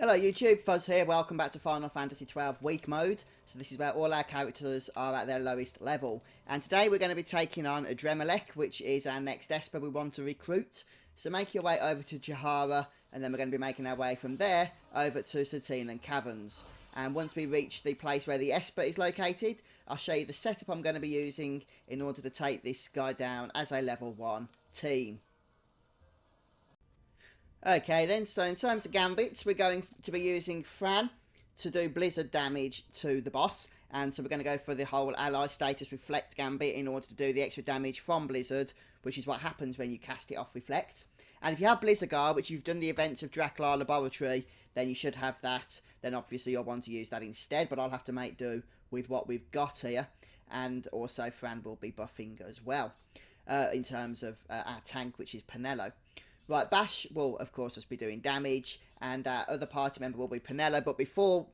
Hello YouTube, Fuzz here, welcome back to Final Fantasy XII Week Mode. So this is where all our characters are at their lowest level. And today we're going to be taking on Adrammelech, which is our next Esper we want to recruit. So make your way over to Jahara, and then we're going to be making our way from there over to Satilan Caverns. And once we reach the place where the Esper is located, I'll show you the setup I'm going to be using in order to take this guy down as a level 1 team. Okay then, so in terms of gambits, we're going to be using Fran to do blizzard damage to the boss. And so we're going to go for the whole ally status reflect gambit in order to do the extra damage from blizzard, which is what happens when you cast it off reflect. And if you have Blizzardgar, which you've done the events of Draclar Laboratory, then you should have that. Then obviously you'll want to use that instead, but I'll have to make do with what we've got here. And also Fran will be buffing as well, in terms of our tank, which is Penelo. Right, Bash will, of course, just be doing damage, and our other party member will be Penelo, but before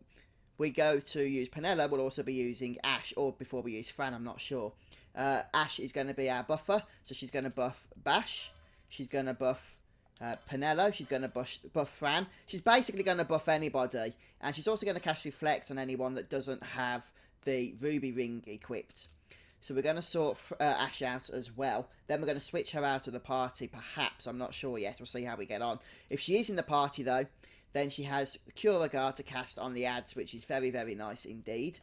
we go to use Penelo, we'll also be using Ash, or before we use Fran, I'm not sure. Ash is going to be our buffer, so she's going to buff Bash, she's going to buff Penelo, she's going to buff Fran, she's basically going to buff anybody, and she's also going to cast Reflect on anyone that doesn't have the Ruby Ring equipped. So we're going to sort Ash out as well. Then we're going to switch her out of the party, perhaps. I'm not sure yet. We'll see how we get on. If she is in the party, though, then she has Curagar to cast on the ads, which is very, very nice indeed.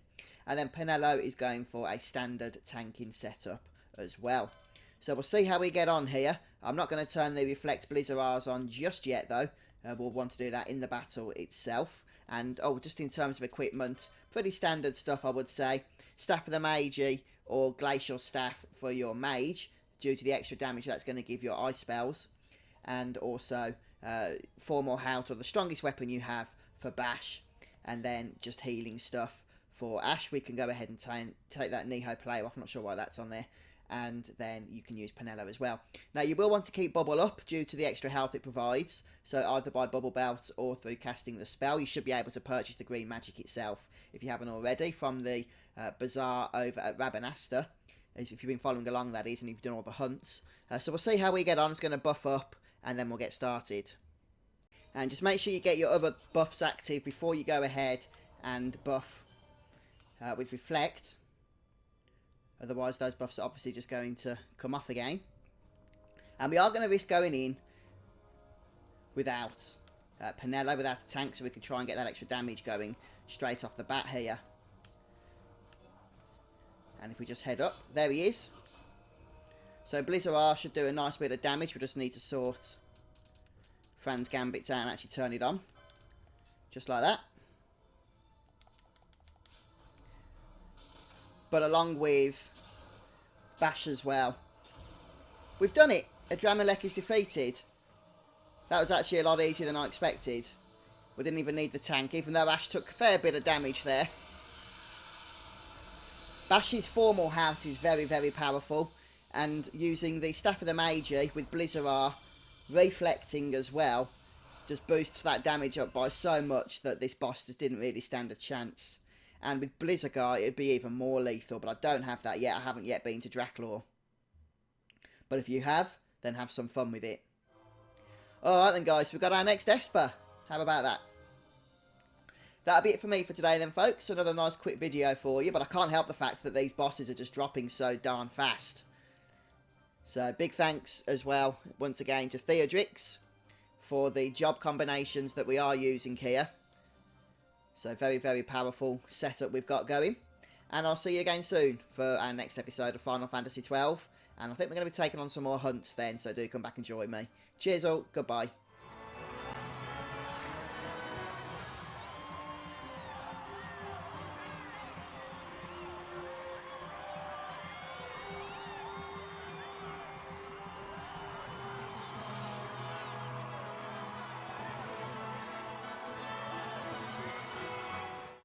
And then Penelo is going for a standard tanking setup as well. So we'll see how we get on here. I'm not going to turn the Reflect Blizzards on just yet, though. We'll want to do that in the battle itself. And, oh, just in terms of equipment, pretty standard stuff, I would say. Staff of the Magi, or Glacial Staff for your Mage, due to the extra damage that's going to give your ice spells. And also 4 more Hout, or the strongest weapon you have, for Bash. And then just healing stuff for Ash. We can go ahead and take that Niho player off, I'm not sure why that's on there. And then you can use Penelo as well. Now you will want to keep Bubble up due to the extra health it provides. So either by Bubble Belt or through casting the spell. You should be able to purchase the green magic itself if you haven't already from the bazaar over at Rabanasta. If you've been following along, that is, and you've done all the hunts. So we'll see how we get on. It's going to buff up and then we'll get started. And just make sure you get your other buffs active before you go ahead and buff with Reflect. Otherwise, those buffs are obviously just going to come off again. And we are going to risk going in without Penelo, without a tank, so we can try and get that extra damage going straight off the bat here. And if we just head up, there he is. So Blizzard should do a nice bit of damage. We just need to sort Fran's Gambit out and actually turn it on. Just like that. But along with Bash as well. We've done it. Adrammelech is defeated. That was actually a lot easier than I expected. We didn't even need the tank, even though Ash took a fair bit of damage there. Bash's formal Hout is very, very powerful. And using the Staff of the Magi with Blizzard reflecting as well just boosts that damage up by so much that this boss just didn't really stand a chance. And with Blizzardgar, it'd be even more lethal, but I don't have that yet. I haven't yet been to Draclar. But if you have, then have some fun with it. Alright then, guys, we've got our next Esper. How about that? That'll be it for me for today then, folks. Another nice quick video for you, but I can't help the fact that these bosses are just dropping so darn fast. So, big thanks as well, once again, to Theodrix for the job combinations that we are using here. So very, very powerful setup we've got going. And I'll see you again soon for our next episode of Final Fantasy XII. And I think we're going to be taking on some more hunts then, so do come back and join me. Cheers all, goodbye.